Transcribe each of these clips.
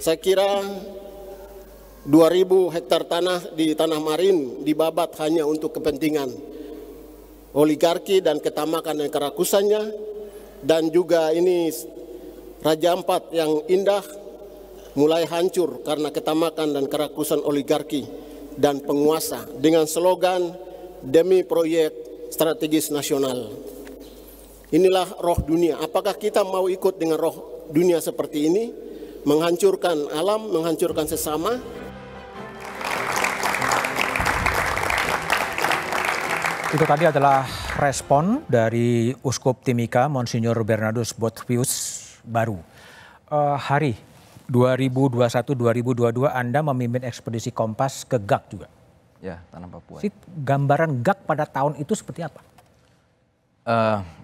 Saya kira 2.000 hektar tanah di Tanah Marin dibabat hanya untuk kepentingan oligarki dan ketamakan dan kerakusannya, dan juga ini Raja Ampat yang indah mulai hancur karena ketamakan dan kerakusan oligarki dan penguasa dengan slogan demi proyek strategis nasional. Inilah roh dunia. Apakah kita mau ikut dengan roh dunia seperti ini? Menghancurkan alam, menghancurkan sesama. Itu tadi adalah respon dari Uskup Timika, Monsinyur Bernardus Boethius Baru. Hari 2021-2022 Anda memimpin ekspedisi Kompas ke GAK juga. Ya, Tanah Papua. Gambaran GAK pada tahun itu seperti apa?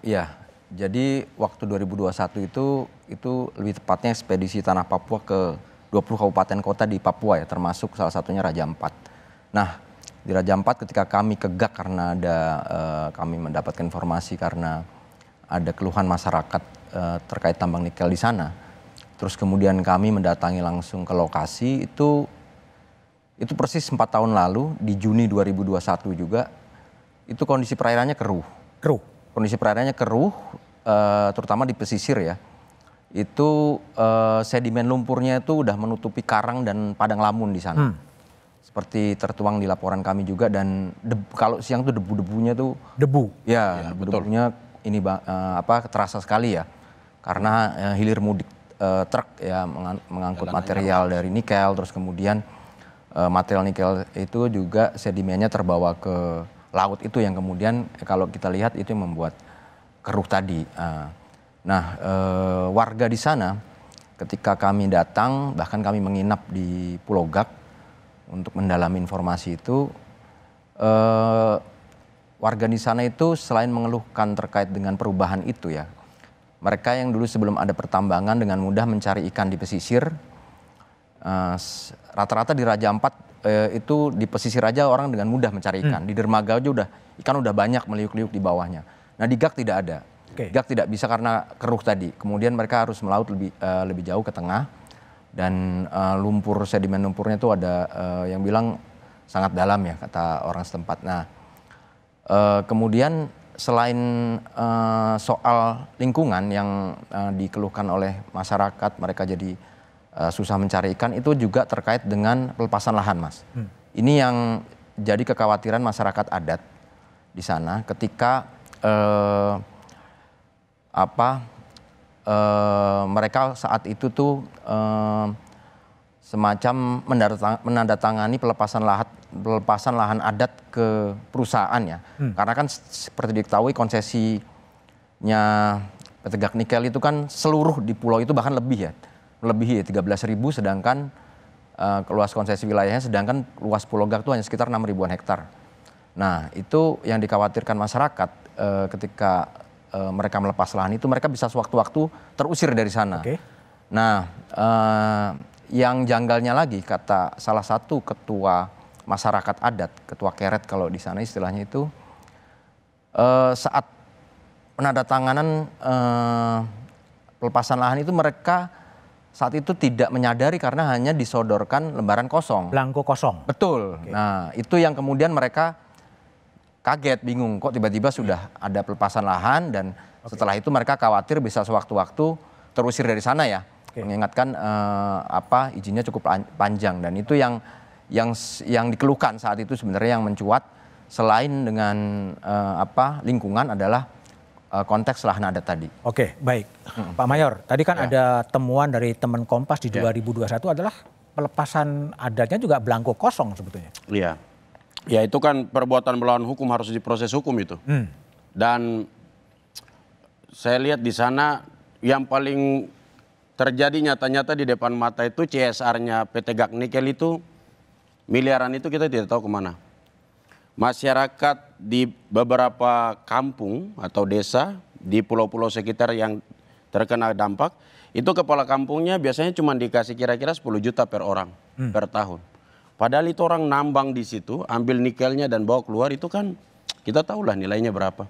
Iya, jadi waktu 2021 itu lebih tepatnya ekspedisi Tanah Papua ke 20 kabupaten kota di Papua ya, termasuk salah satunya Raja Ampat. Nah, di Raja Ampat ketika kami ke GAK karena kami mendapatkan informasi karena ada keluhan masyarakat terkait tambang nikel di sana. Terus kemudian kami mendatangi langsung ke lokasi itu persis 4 tahun lalu di Juni 2021 juga itu kondisi perairannya keruh. Kondisi perairannya keruh, terutama di pesisir ya. Itu sedimen lumpurnya itu udah menutupi karang dan padang lamun di sana. Seperti tertuang di laporan kami juga, dan kalau siang tuh debu-debunya tuh ya, debu-debunya ini terasa sekali ya. Karena hilir mudik truk ya mengangkut material dari nikel, terus kemudian material nikel itu juga sedimennya terbawa ke laut, itu yang kemudian kalau kita lihat itu yang membuat keruh tadi. Nah, warga di sana ketika kami datang, bahkan kami menginap di Pulau GAK untuk mendalami informasi itu, warga di sana itu selain mengeluhkan terkait dengan perubahan itu ya, mereka yang dulu sebelum ada pertambangan dengan mudah mencari ikan di pesisir, rata-rata di Raja Ampat itu di pesisir aja orang dengan mudah mencari ikan. Di dermaga aja ikan udah banyak meliuk-liuk di bawahnya. Nah di GAK tidak ada. GAK tidak bisa karena keruh tadi. Kemudian mereka harus melaut lebih jauh ke tengah, dan sedimen lumpurnya itu ada yang bilang sangat dalam ya kata orang setempat. Nah kemudian selain soal lingkungan yang dikeluhkan oleh masyarakat, mereka jadi susah mencari ikan, itu juga terkait dengan pelepasan lahan, Mas. Ini yang jadi kekhawatiran masyarakat adat di sana ketika mereka saat itu tuh semacam menandatangani pelepasan lahan adat ke perusahaan ya. Karena kan seperti diketahui konsesinya PT GAK Nikel itu kan seluruh di pulau itu bahkan lebih ya. Melebihi 13.000, sedangkan luas konsesi wilayahnya, sedangkan luas Pulau GAK itu hanya sekitar 6.000-an hektar. Nah itu yang dikhawatirkan masyarakat ketika mereka melepas lahan itu, mereka bisa sewaktu-waktu terusir dari sana. Nah yang janggalnya lagi, kata salah satu ketua masyarakat adat, ketua keret kalau di sana istilahnya itu, saat penandatanganan pelepasan lahan itu mereka saat itu tidak menyadari karena hanya disodorkan lembaran kosong. Belangko kosong. Betul. Nah itu yang kemudian mereka kaget, bingung kok tiba-tiba sudah ada pelepasan lahan, dan setelah itu mereka khawatir bisa sewaktu-waktu terusir dari sana ya. Mengingatkan izinnya cukup panjang, dan itu yang dikeluhkan saat itu sebenarnya yang mencuat selain dengan lingkungan adalah konteks lahan adat tadi. Oke, baik. Pak Mayor, tadi kan ada temuan dari teman Kompas di 2021 adalah pelepasan adatnya juga belangko kosong sebetulnya. Iya. Ya itu kan perbuatan melawan hukum, harus diproses hukum itu. Dan saya lihat di sana yang paling terjadi nyata-nyata di depan mata itu CSR-nya PT GAK Nikel itu miliaran, itu kita tidak tahu kemana. Masyarakat di beberapa kampung atau desa di pulau-pulau sekitar yang terkena dampak, itu kepala kampungnya biasanya cuma dikasih kira-kira 10 juta per orang per tahun. Padahal itu orang nambang di situ, ambil nikelnya dan bawa keluar, itu kan kita tahulah nilainya berapa.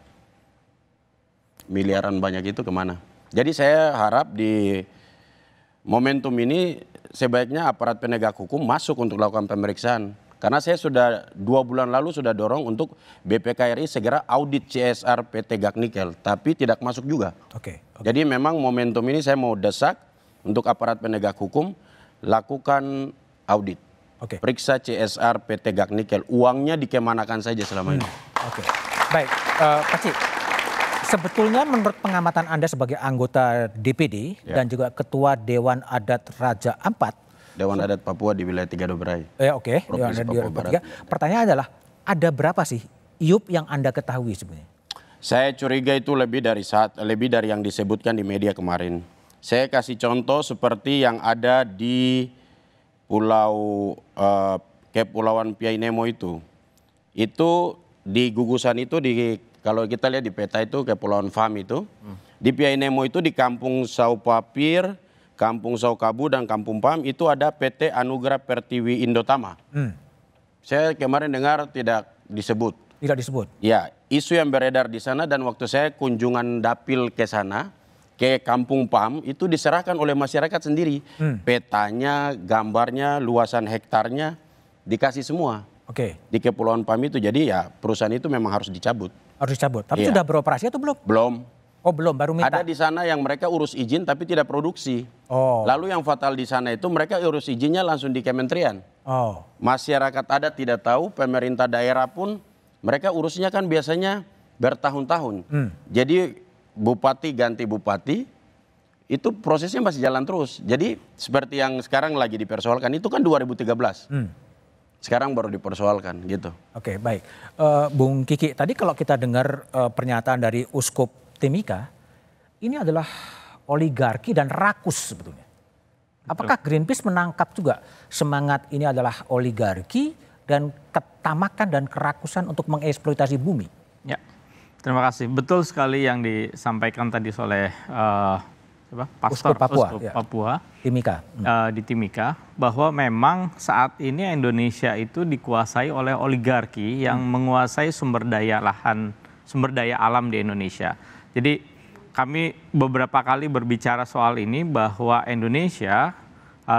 Miliaran banyak itu kemana. Jadi saya harap di momentum ini sebaiknya aparat penegak hukum masuk untuk melakukan pemeriksaan. Karena saya sudah 2 bulan lalu sudah dorong untuk BPKRI segera audit CSR PT Gag Nikel, tapi tidak masuk juga. Jadi memang momentum ini saya mau desak untuk aparat penegak hukum lakukan audit. Periksa CSR PT Gag Nikel, uangnya dikemanakan saja selama ini. Baik, Pak Ci, sebetulnya menurut pengamatan Anda sebagai anggota DPD dan juga Ketua Dewan Adat Raja Ampat, Dewan Adat Papua di wilayah 3 Doberai. Dewan Adat Papua 3. Pertanyaan adalah, ada berapa sih IUP yang Anda ketahui sebenarnya? Saya curiga itu lebih dari yang disebutkan di media kemarin. Saya kasih contoh seperti yang ada di Kepulauan Piainemo itu. Itu di gugusan itu kalau kita lihat di peta itu Kepulauan Fam itu. Di Piainemo itu di Kampung Saupapir, Kampung Saukabu dan Kampung Pam itu ada PT Anugerah Pertiwi Indotama. Saya kemarin dengar tidak disebut. Tidak disebut? Ya, isu yang beredar di sana dan waktu saya kunjungan dapil ke sana, ke Kampung Pam itu diserahkan oleh masyarakat sendiri. Petanya, gambarnya, luasan hektarnya dikasih semua. Di Kepulauan Pam itu, jadi ya perusahaan itu memang harus dicabut. Harus dicabut, tapi sudah beroperasi atau belum? Belum. Oh belum, baru minta. Ada di sana yang mereka urus izin tapi tidak produksi. Lalu yang fatal di sana itu mereka urus izinnya langsung di kementerian. Masyarakat adat tidak tahu, pemerintah daerah pun mereka urusnya kan biasanya bertahun-tahun. Jadi bupati ganti bupati itu prosesnya masih jalan terus. Jadi seperti yang sekarang lagi dipersoalkan itu kan 2013. Sekarang baru dipersoalkan gitu. Baik. Bung Kiki, tadi kalau kita dengar pernyataan dari Uskup Timika, ini adalah oligarki dan rakus sebetulnya. Apakah Greenpeace menangkap juga semangat ini adalah oligarki dan ketamakan dan kerakusan untuk mengeksploitasi bumi? Ya, terima kasih. Betul sekali yang disampaikan tadi oleh Pastor Uskup Papua Timika. Di Timika, bahwa memang saat ini Indonesia itu dikuasai oleh oligarki yang menguasai sumber daya lahan, sumber daya alam di Indonesia. Jadi kami beberapa kali berbicara soal ini bahwa Indonesia,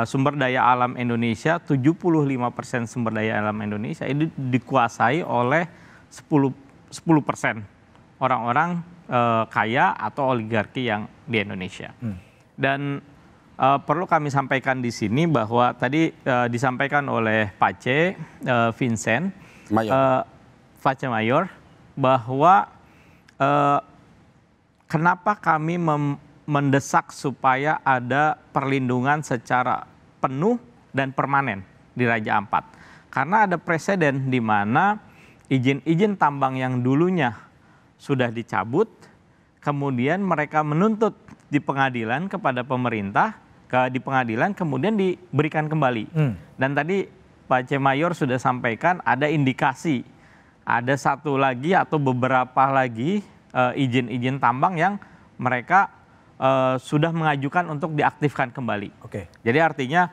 sumber daya alam Indonesia, 75% sumber daya alam Indonesia ini dikuasai oleh 10% orang-orang kaya atau oligarki yang di Indonesia. Dan perlu kami sampaikan di sini bahwa tadi disampaikan oleh Pace Vincent Pace Mayor bahwa kenapa kami mendesak supaya ada perlindungan secara penuh dan permanen di Raja Ampat. Karena ada presiden di mana izin-izin tambang yang dulunya sudah dicabut, kemudian mereka menuntut di pengadilan kepada pemerintah, di pengadilan kemudian diberikan kembali. Dan tadi Pak C. Mayor sudah sampaikan ada indikasi, ada satu lagi atau beberapa lagi izin-izin tambang yang mereka sudah mengajukan untuk diaktifkan kembali. Jadi artinya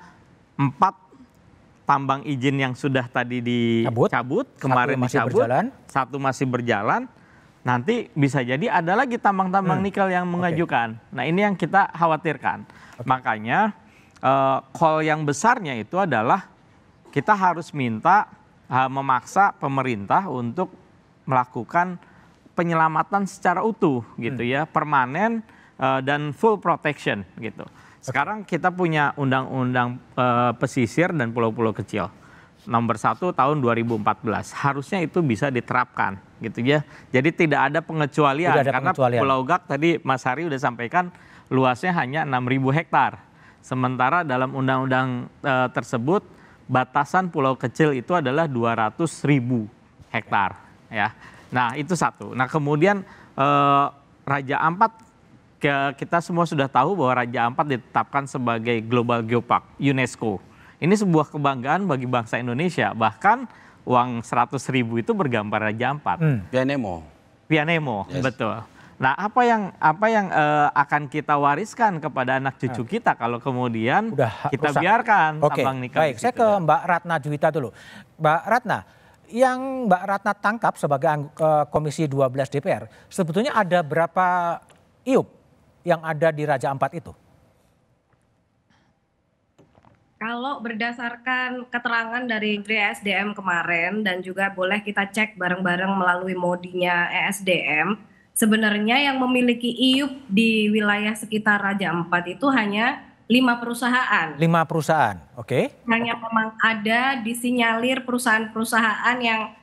4 tambang izin yang sudah tadi dicabut, kemarin dicabut, 1 masih berjalan. Nanti bisa jadi ada lagi tambang-tambang nikel yang mengajukan. Nah ini yang kita khawatirkan. Makanya call yang besarnya itu adalah kita harus minta memaksa pemerintah untuk melakukan penyelamatan secara utuh gitu ya, permanen dan full protection gitu. Sekarang kita punya undang-undang pesisir dan pulau-pulau kecil nomor 1 tahun 2014, harusnya itu bisa diterapkan gitu ya. Jadi tidak ada pengecualian karena Pulau Gag tadi Mas Hari udah sampaikan luasnya hanya 6.000 hektar. Sementara dalam undang-undang tersebut batasan pulau kecil itu adalah 200.000 hektar ya. Nah itu satu. Nah kemudian Raja Ampat, kita semua sudah tahu bahwa Raja Ampat ditetapkan sebagai Global Geopark UNESCO. Ini sebuah kebanggaan bagi bangsa Indonesia. Bahkan uang 100.000 itu bergambar Raja Ampat. Pianemo, yes. Betul. Nah apa yang akan kita wariskan kepada anak cucu kita kalau kemudian kita biarkan tambang nikel? Baik, saya ke Mbak Ratna Juwita dulu. Mbak Ratna, yang Mbak Ratna tangkap sebagai Komisi 12 DPR, sebetulnya ada berapa IUP yang ada di Raja Ampat itu? Kalau berdasarkan keterangan dari Menteri ESDM kemarin dan juga boleh kita cek bareng-bareng melalui Modinya ESDM, sebenarnya yang memiliki IUP di wilayah sekitar Raja Ampat itu hanya 5 perusahaan. 5 perusahaan, oke. Hanya memang ada disinyalir perusahaan-perusahaan yang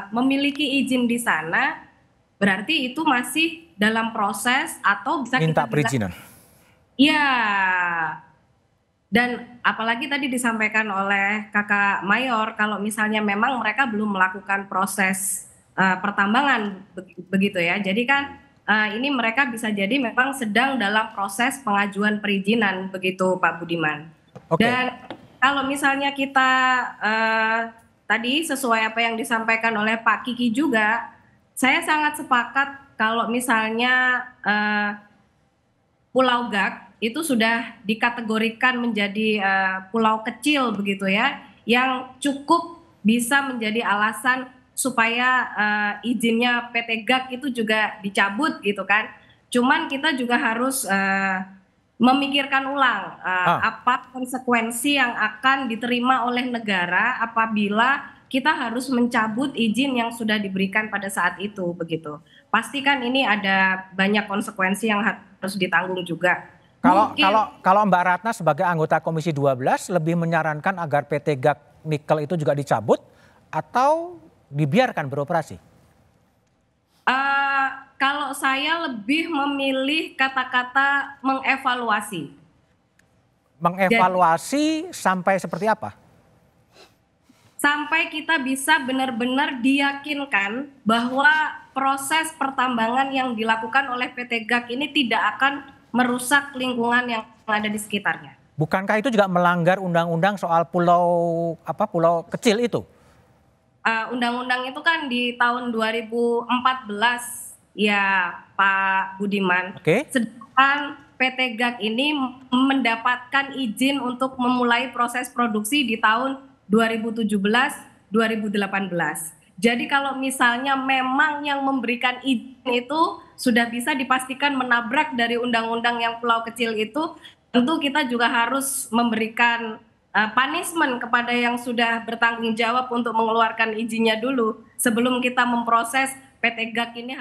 memiliki izin di sana, berarti itu masih dalam proses atau bisa Minta kita bilang, perizinan. iya. Dan apalagi tadi disampaikan oleh Kakak Mayor, kalau misalnya memang mereka belum melakukan proses pertambangan begitu ya. Jadi kan ini mereka bisa jadi memang sedang dalam proses pengajuan perizinan begitu Pak Budiman. Oke. Dan kalau misalnya kita tadi sesuai apa yang disampaikan oleh Pak Kiki juga, saya sangat sepakat kalau misalnya Pulau Gak itu sudah dikategorikan menjadi pulau kecil begitu ya, yang cukup bisa menjadi alasan supaya izinnya PT GAK itu juga dicabut gitu kan. Cuman kita juga harus memikirkan ulang apa konsekuensi yang akan diterima oleh negara apabila kita harus mencabut izin yang sudah diberikan pada saat itu begitu. Pastikan ini ada banyak konsekuensi yang harus ditanggung juga. Kalau Mbak Ratna sebagai anggota Komisi 12 lebih menyarankan agar PT GAK Nikel itu juga dicabut atau dibiarkan beroperasi? Kalau saya lebih memilih kata-kata mengevaluasi. Mengevaluasi sampai seperti apa? Sampai kita bisa benar-benar diyakinkan bahwa proses pertambangan yang dilakukan oleh PT GAK ini tidak akan merusak lingkungan yang ada di sekitarnya. Bukankah itu juga melanggar undang-undang soal pulau kecil itu? Undang-undang itu kan di tahun 2014 ya Pak Budiman. Oke. Sedangkan PT GAK ini mendapatkan izin untuk memulai proses produksi di tahun 2017-2018. Jadi kalau misalnya memang yang memberikan izin itu sudah bisa dipastikan menabrak dari undang-undang yang pulau kecil itu, tentu kita juga harus memberikan punishment kepada yang sudah bertanggung jawab untuk mengeluarkan izinnya dulu sebelum kita memproses PT GAK ini.